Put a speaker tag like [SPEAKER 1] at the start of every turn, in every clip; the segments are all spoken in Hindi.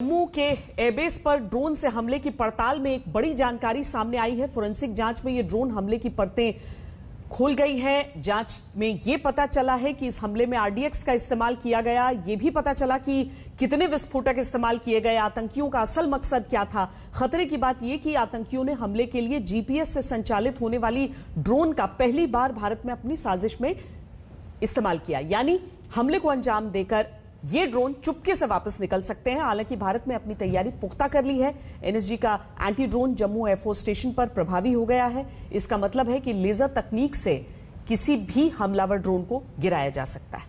[SPEAKER 1] जम्मू के एयरबेस पर ड्रोन से हमले की पड़ताल में एक बड़ी जानकारी सामने आई है। फोरेंसिक जांच में ये ड्रोन हमले की परतें खुल गई है। जांच में ये पता चला है कि इस हमले में आरडीएक्स का इस्तेमाल किया गया। ये भी पता चला कि कितने विस्फोटक इस्तेमाल किए गए, आतंकियों का असल मकसद क्या था। खतरे की बात यह कि आतंकियों ने हमले के लिए जीपीएस से संचालित होने वाली ड्रोन का पहली बार भारत में अपनी साजिश में इस्तेमाल किया, यानी हमले को अंजाम देकर ये ड्रोन चुपके से वापस निकल सकते हैं। हालांकि भारत ने अपनी तैयारी पुख्ता कर ली है। एनएसजी का anti drone Jammu air force station पर प्रभावी हो गया है। इसका मतलब है कि लेजर तकनीक से किसी भी हमलावर ड्रोन को गिराया जा सकता है।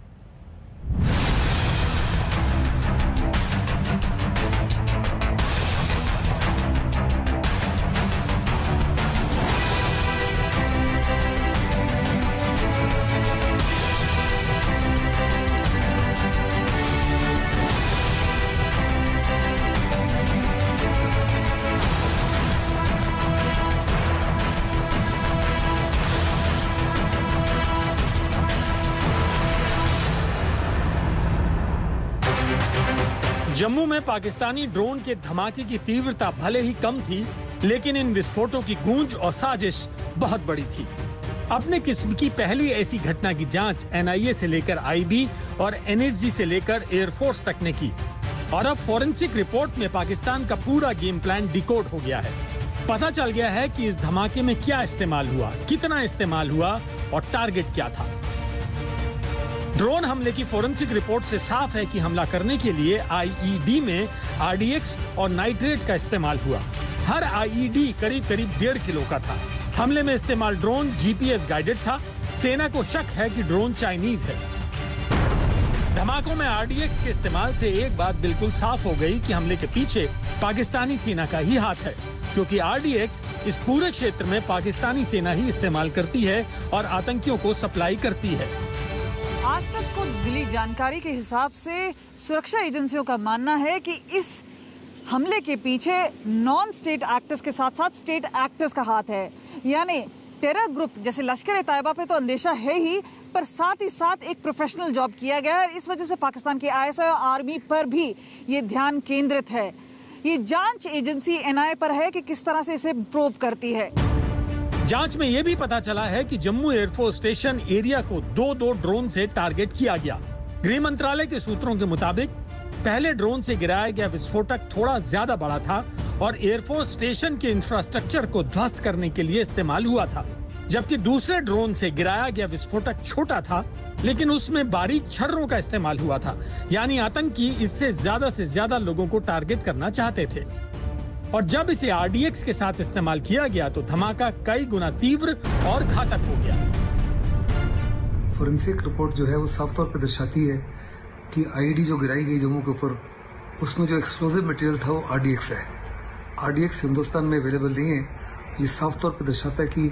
[SPEAKER 2] जम्मू में पाकिस्तानी ड्रोन के धमाके की तीव्रता भले ही कम थी, लेकिन इन विस्फोटों की गूंज और साजिश बहुत बड़ी थी। अपने किस्म की पहली ऐसी घटना की जांच एनआईए से लेकर आईबी और एनएसजी से लेकर एयरफोर्स तक ने की, और अब फोरेंसिक रिपोर्ट में पाकिस्तान का पूरा गेम प्लान डिकोड हो गया है। पता चल गया है कि इस धमाके में क्या इस्तेमाल हुआ, कितना इस्तेमाल हुआ और टारगेट क्या था। ड्रोन हमले की फोरेंसिक रिपोर्ट से साफ है कि हमला करने के लिए आईईडी में आरडीएक्स और नाइट्रेट का इस्तेमाल हुआ। हर आईईडी करीब 1.5 किलो का था। हमले में इस्तेमाल ड्रोन जीपीएस गाइडेड था। सेना को शक है कि ड्रोन चाइनीज है। धमाकों में आरडीएक्स के इस्तेमाल से एक बात बिल्कुल साफ हो गई कि हमले के पीछे पाकिस्तानी सेना का ही हाथ है, क्योंकि आरडीएक्स इस पूरे क्षेत्र में पाकिस्तानी सेना ही इस्तेमाल करती है और आतंकियों को सप्लाई करती है।
[SPEAKER 3] आज तक को मिली जानकारी के हिसाब से सुरक्षा एजेंसियों का मानना है कि इस हमले के पीछे नॉन स्टेट एक्टर्स के साथ साथ स्टेट एक्टर्स का हाथ है। यानी टेरर ग्रुप जैसे लश्कर-ए-तैयबा पे तो अंदेशा है ही, पर साथ ही साथ एक प्रोफेशनल जॉब किया गया है। इस वजह से पाकिस्तान की आईएसआई और आर्मी पर भी ये ध्यान केंद्रित है। ये जांच एजेंसी एनआईए पर है कि किस तरह से इसे प्रोब करती है।
[SPEAKER 2] जांच में यह भी पता चला है कि जम्मू एयरफोर्स स्टेशन एरिया को दो ड्रोन से टारगेट किया गया। गृह मंत्रालय के सूत्रों के मुताबिक पहले ड्रोन से गिराया गया विस्फोटक थोड़ा ज्यादा बड़ा था और एयरफोर्स स्टेशन के इंफ्रास्ट्रक्चर को ध्वस्त करने के लिए इस्तेमाल हुआ था, जबकि दूसरे ड्रोन से गिराया गया विस्फोटक छोटा था, लेकिन उसमें बारीक छर्रों का इस्तेमाल हुआ था। यानी आतंकी इससे से ज्यादा लोगों को टारगेट करना चाहते थे, और जब इसे आरडीएक्स के साथ इस्तेमाल किया गया तो धमाका कई गुना तीव्र और घातक हो गया।
[SPEAKER 4] फोरेंसिक रिपोर्ट जो है वो साफ तौर पर दर्शाती है कि आईईडी जो गिराई गई जम्मू के ऊपर, उसमें जो एक्सप्लोजिव मटेरियल था वो आरडीएक्स है। आरडीएक्स हिंदुस्तान में अवेलेबल नहीं है। ये साफ तौर पर दर्शाता है कि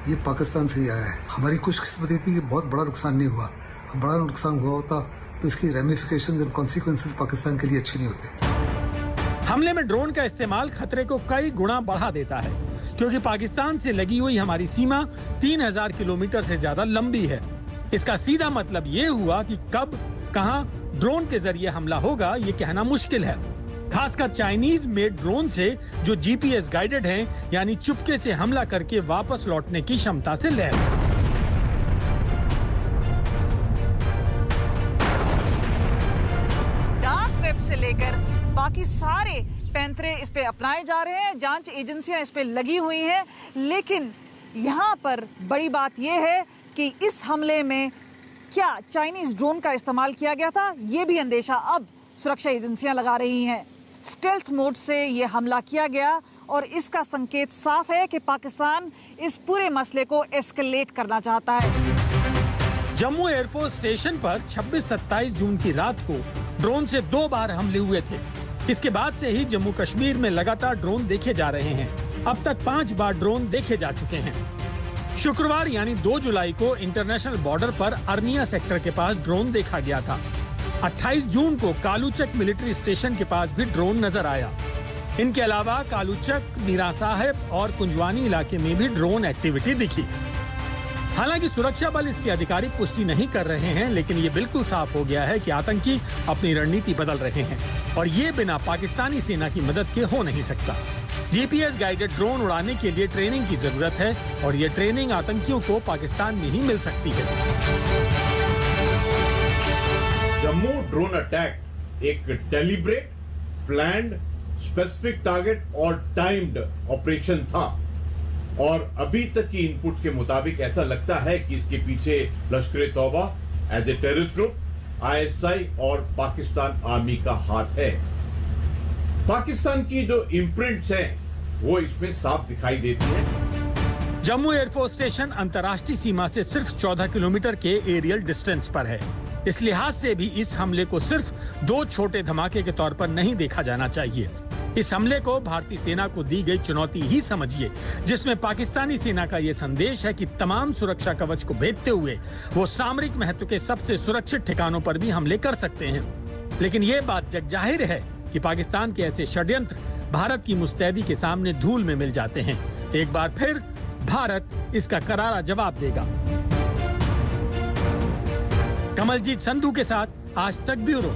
[SPEAKER 4] ये पाकिस्तान से ही आया है। हमारी खुशकिस्मती थी कि बहुत बड़ा नुकसान नहीं हुआ। अब बड़ा नुकसान हुआ होता तो इसकी रेमिफिकेशंस और कॉन्सिक्वेंसेस पाकिस्तान के लिए अच्छे नहीं होते।
[SPEAKER 2] हमले में ड्रोन का इस्तेमाल खतरे को कई गुना बढ़ा देता है, क्योंकि पाकिस्तान से लगी हुई हमारी सीमा 3000 किलोमीटर से ज्यादा लंबी है। इसका सीधा मतलब ये हुआ कि कब कहां ड्रोन के जरिए हमला होगा ये कहना मुश्किल है, खासकर चाइनीज मेड ड्रोन से जो जीपीएस गाइडेड हैं, यानी चुपके से हमला करके वापस लौटने की क्षमता से लैस।
[SPEAKER 3] डार्क वेब से लेकर बाकी सारे पैंतरे इस पे अपनाए जा रहे हैं। जांच एजेंसियां इस पे लगी हुई हैं, लेकिन यहाँ पर बड़ी बात यह है कि इस हमले में क्या चाइनीज ड्रोन का इस्तेमाल किया गया था, ये भी अंदेशा अब सुरक्षा एजेंसियां लगा रही हैं। स्टेल्थ मोड से ये हमला किया गया और इसका संकेत साफ है कि पाकिस्तान इस पूरे मसले को एस्केलेट करना चाहता है।
[SPEAKER 2] जम्मू एयरफोर्स स्टेशन पर 26-27 जून की रात को ड्रोन से 2 बार हमले हुए थे। इसके बाद से ही जम्मू कश्मीर में लगातार ड्रोन देखे जा रहे हैं। अब तक 5 बार ड्रोन देखे जा चुके हैं। शुक्रवार यानी 2 जुलाई को इंटरनेशनल बॉर्डर पर अर्निया सेक्टर के पास ड्रोन देखा गया था। 28 जून को कालूचक मिलिट्री स्टेशन के पास भी ड्रोन नजर आया। इनके अलावा कालूचक, मीरा साहिब और कुंजवानी इलाके में भी ड्रोन एक्टिविटी दिखी। हालांकि सुरक्षा बल इसकी आधिकारिक पुष्टि नहीं कर रहे हैं, लेकिन ये बिल्कुल साफ हो गया है कि आतंकी अपनी रणनीति बदल रहे हैं और ये बिना पाकिस्तानी सेना की मदद के हो नहीं सकता। जीपीएस गाइडेड ड्रोन उड़ाने के लिए ट्रेनिंग की जरूरत है और ये ट्रेनिंग आतंकियों को पाकिस्तान में ही मिल सकती है।
[SPEAKER 5] जम्मू ड्रोन अटैक एक डेलिब्रेट, प्लान्ड, स्पेसिफिक टारगेट और टाइम्ड ऑपरेशन था और अभी तक की इनपुट के मुताबिक ऐसा लगता है कि इसके पीछे Lashkar-e-Taiba as a terrorist group, ISI और पाकिस्तान आर्मी का हाथ है। पाकिस्तान की जो इम्प्रिंट्स हैं वो इसमें साफ दिखाई देती है।
[SPEAKER 2] जम्मू एयरफोर्स स्टेशन अंतर्राष्ट्रीय सीमा से सिर्फ 14 किलोमीटर के एरियल डिस्टेंस पर है। इस लिहाज से भी इस हमले को सिर्फ 2 छोटे धमाके के तौर पर नहीं देखा जाना चाहिए। इस हमले को भारतीय सेना को दी गई चुनौती ही समझिए, जिसमें पाकिस्तानी सेना का ये संदेश है कि तमाम सुरक्षा कवच को भेदते हुए वो सामरिक महत्व के सबसे सुरक्षित ठिकानों पर भी हमले कर सकते हैं। लेकिन ये बात जगजाहिर है कि पाकिस्तान के ऐसे षड्यंत्र भारत की मुस्तैदी के सामने धूल में मिल जाते हैं। एक बार फिर भारत इसका करारा जवाब देगा। कमलजीत संधू के साथ आज तक ब्यूरो।